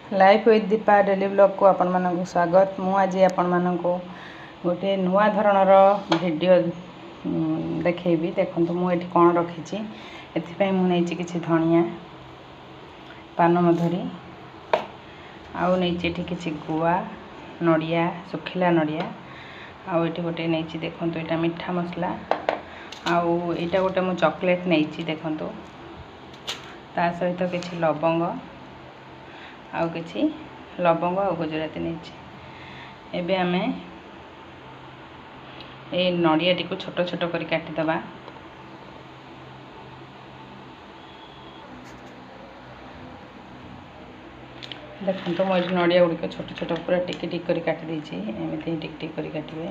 Life with Deepa daily blog को आपण मानक स्वागत। मु आज आपण मानक गोटे नुआ धरणर वीडियो देखी। देखो मुझे कौन रखी एपाई मुझे किसी धनिया पान मधुरी आउ नहीं किसी गुआ नड़िया सुखिला नड़िया आउ ये गोटे नहीं देखो यहाँ मीठा मसला आउ यहाँ गोटे मु चॉकलेट नहीं देखो ता सहित किसी लवंग आउ किसी लवंग और गुजराती नहीं। एबे आमे ए नड़िया टी को छोट छोट कर काटिदबा। देखो तो मुझे नड़िया गुड़िक छोट छोट पूरा टिक टिक कर काटी देछि। एमती टिक टिक कर काटिबे।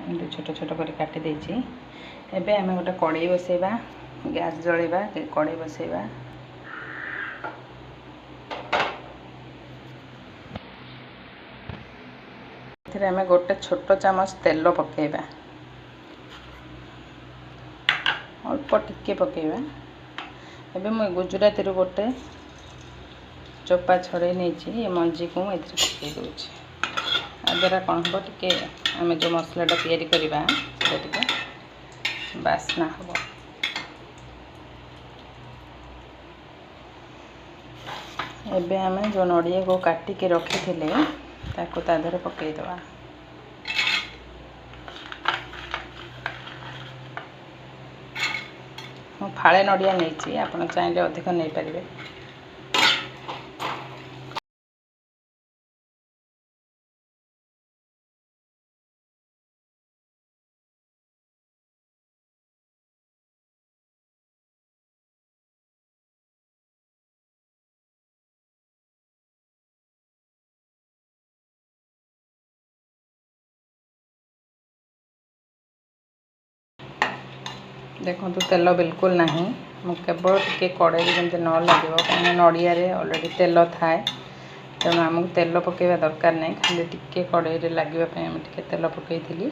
एमती छोट छोट कर काटी देछि। एबे आमे गोटे कड़ाई बसैबा, गैस जळैबा, कड़ाई बसैबा। आम गोटे छोट चामच तेल पकेबा, अल्प टिके पकेबा। एबे मु गुजराती रू गोटे चोपा छड़े नहीं ये मंजी को पकई दूची। आ द्वारा कौन हम टे आम जो मसलाटा तैयारी करवा टे बास्ना हम। एबे आम जो नड़िया को काटिके रखी थे ताको ता देहरे पकईदबा। मु फाळे नड़िया नहीं आपन चाहिए अधिक नहीं पारे। देखो तो तेल बिल्कुल नहीं, मु केवल टिके कड़ाई जमी न लगे कहीं नड़िया ऑलरेडी तेल थाए तेणु आमको तेल पकेवा दरकार नहीं। खाली टिके कड़ाई लगे टे तेल पकई थी।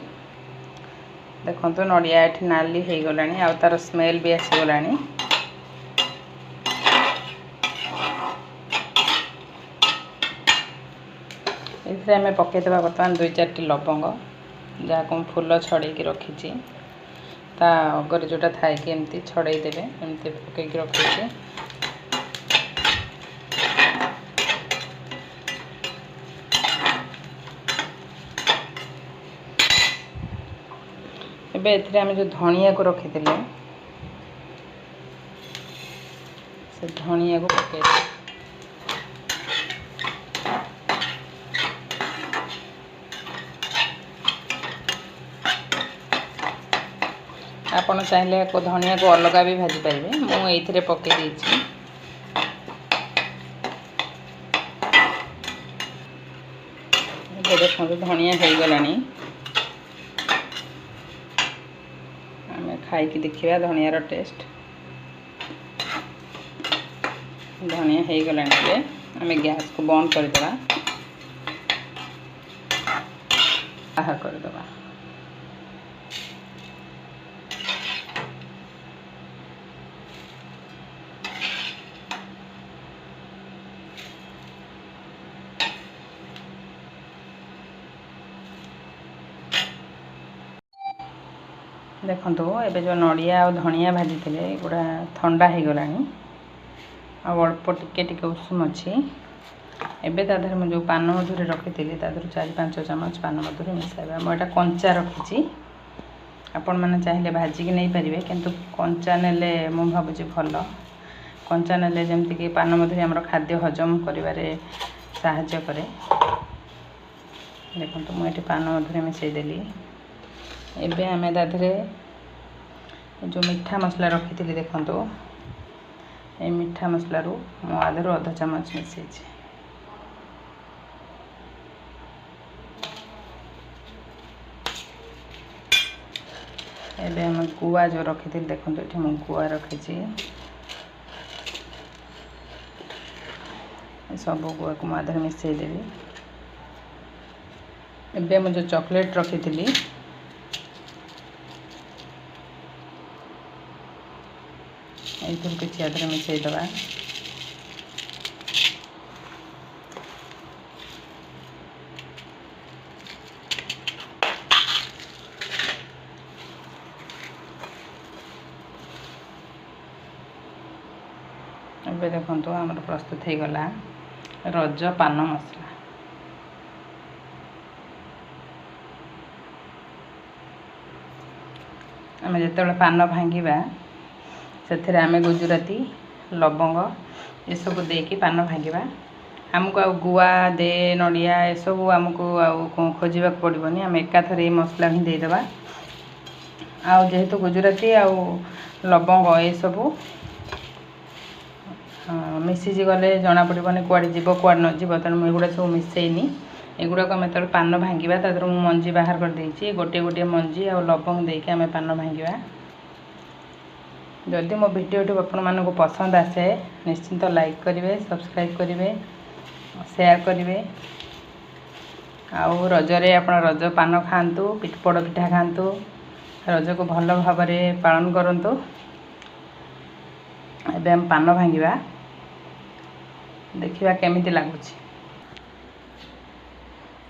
देखो तो नड़िया ये नाली हो गला आ तार स्मेल भी आसीगला। ये आम पकईदे बर्तमान 2-4 लवंग जहाँ को फूल छड़े रखी ता अगर जोटा थाए कि एमती छड़े देवे एमती पकईकी रखी। एबे एथिरे आम जो धनिया को रखी से धनिया को पकई। आपन चाहिए को धनिया को अलग भी भाजी पारे। मुझे पकई देछि। देखो धनिया हो गला आम खाई देखा धनियार टेस्ट। धनिया हो गला आम गैस को बंद करदे बाहर करदे। देखो एबे जो नड़िया और धनिया भाजी थे गुड़ा ठंडा हो गला अल्प टिके टिके उषुम अच्छी। एबे तादर मुझे जो पान मधुरी रखी थी 4-5 चामच पान मधुरी मिसाइबा। मुझे कंचा रखी आपण मैंने चाहिए भाजिक नहीं पारे किंतु कंचा नेले मु भावुँ भल। कंचा नेले जमती कि पान मधुरी आमर खाद्य हजम करिवारे साहाय्य करे। देखो मुझे पान मधुरी मिसईदेली। एबे आमे दाधरे जो मीठा मसला रखी थी देखो ये मीठा मसलारू मो आधर आधा चामच मिसई। एबे आम गुआ जो रखी थी देखो ये मु गुआ रखी सब गुआ को आधर मिसईदेवी। एबे मुझे चॉकलेट रखी थी ये किसी आधे मिसईदबा। ଏବେ ଦେଖନ୍ତୁ ଆମର ପ୍ରସ୍ତୁତ ହେଇଗଲା ରଜ ପାନ ମସଲା। ଆମେ ଯେତେବେଳେ ପାନ ଭାଙ୍ଗିବା ସେଥିରେ ଆମେ ଗୁଜୁରାତି ଲବଙ୍ଗ ଏସବୁ ଦେଇକି ପାନ ଭାଙ୍ଗିବା। ଆମକୁ ଆଉ ଗୁଆ ଦେ ନଡ଼ିଆ ଏସବୁ ଆମକୁ ଆଉ ଖୋଜିବାକୁ ପଡ଼ିବନି। ଆମେ ଏକାଥରେ ଏଇ ମସଲା ହିଁ ଦେଇଦେବା। ଆଉ ଯେହେତୁ ଗୁଜୁରାତି ଆଉ ଲବଙ୍ଗ ଏସବୁ ମିଶିଛି ଗଲେ ଜଣାପଡ଼ିବନି କୁଆଡ଼େ ଯିବ କୁଆଡ଼େ ନ ଯିବ। ତେଣୁ ମୁଁ ଏଗୁଡ଼ା ସବୁ ମିଶେଇନି। ଏଗୁଡ଼ାକ ଆମେ ଯେତେବେଳେ ପାନ ଭାଙ୍ଗିବା ତା ଦେହରୁ ମୁଁ ମଞ୍ଜି ବାହାର କରିଦେଇଛି। ଗୋଟିଏ ଗୋଟିଏ ମଞ୍ଜି ଆଉ ଲବଙ୍ଗ ଦେଇକି ଆମେ ପାନ ଭାଙ୍ଗିବା। ଯଦି ମୋ ଭିଡ଼ିଓଟି ଆପଣମାନଙ୍କୁ ପସନ୍ଦ ଆସେ ନିଶ୍ଚିନ୍ତ ଲାଇକ୍ କରିବେ, ସବସ୍କ୍ରାଇବ୍ କରିବେ, ସେୟାର କରିବେ। ଆଉ ରଜରେ ଆପଣ ରଜ ପାନ ଖାଆନ୍ତୁ, ପୋଡ଼ ପିଠା ଖାଆନ୍ତୁ, ରଜକୁ ଭଲ ଭାବରେ ପାଳନ କରନ୍ତୁ। ଏବେ ଆମେ ପାନ ଭାଙ୍ଗିବା, ଦେଖିବା କେମିତି ଲାଗୁଛି।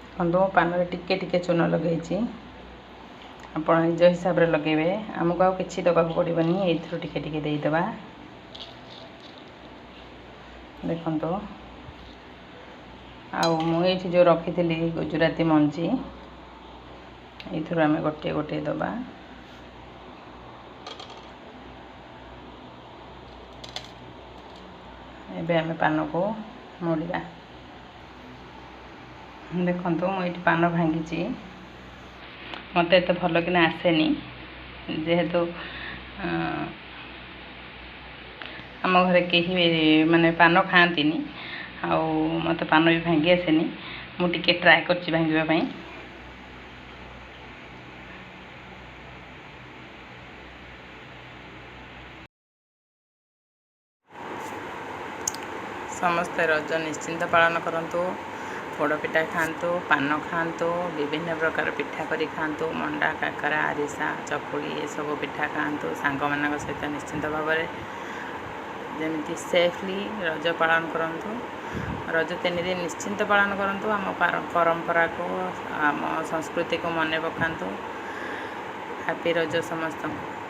ଦେଖନ୍ତୁ ମୁଁ ପାନରେ ଟିକେ ଟିକେ ଚୂନ ଲଗାଇଛି। ଆପଣ ନିଜ ହିସାବରେ ଲଗାଇବେ। ଆମକୁ ଆଉ କିଛି ଦେବାକୁ ପଡ଼ିବନି, ଏଇଥିରୁ ଟିକେ ଟିକେ ଦେଇଦେବା। ଦେଖନ୍ତୁ ଆଉ ମୁଁ ଏଇଠି ଯେଉଁ ରଖିଥିଲି ଗୁଜୁରାତି ମଞ୍ଜି ଏଇଥିରୁ ଆମେ ଗୋଟିଏ ଗୋଟିଏ ଦେବା। ଏବେ ଆମେ ପାନକୁ ମୋଡ଼ିବା। ଦେଖନ୍ତୁ ମୁଁ ଏଇଠି ପାନ ଭାଙ୍ଗିଛି। ମୋତେ ଏତେ ଭଲ କିନା ଆସେନି, ଯେହେତୁ ଆମ ଘରେ କେହି ମାନେ ପାନ ଖାଆନ୍ତିନି ଆଉ ମୋତେ ପାନ ବି ଭାଙ୍ଗି ଆସେନି। ମୁଁ ଟିକେ ଟ୍ରାଏ କରିଛି ଭାଙ୍ଗିବା ପାଇଁ। ସମସ୍ତେ ରଜ ନିଶ୍ଚିନ୍ତ ପାଳନ କରନ୍ତୁ। ପୋଡ଼ପିଠା ଖାଆନ୍ତୁ, ପାନ ଖାଆନ୍ତୁ, ବିଭିନ୍ନ ପ୍ରକାର ପିଠା କରି ଖାଆନ୍ତୁ। ମଣ୍ଡା, କାକରା, ଆରିସା, ଚକୁଳି ଏସବୁ ପିଠା ଖାଆନ୍ତୁ। ସାଙ୍ଗମାନଙ୍କ ସହିତ ନିଶ୍ଚିନ୍ତ ଭାବରେ ଯେମିତି ସେଫଲି ରଜ ପାଳନ କରନ୍ତୁ। ରଜ 3 ଦିନ ନିଶ୍ଚିନ୍ତ ପାଳନ କରନ୍ତୁ। ଆମ ପରମ୍ପରାକୁ, ଆମ ସଂସ୍କୃତିକୁ ମନେ ପକାନ୍ତୁ। ହାପି ରଜ ସମସ୍ତଙ୍କୁ।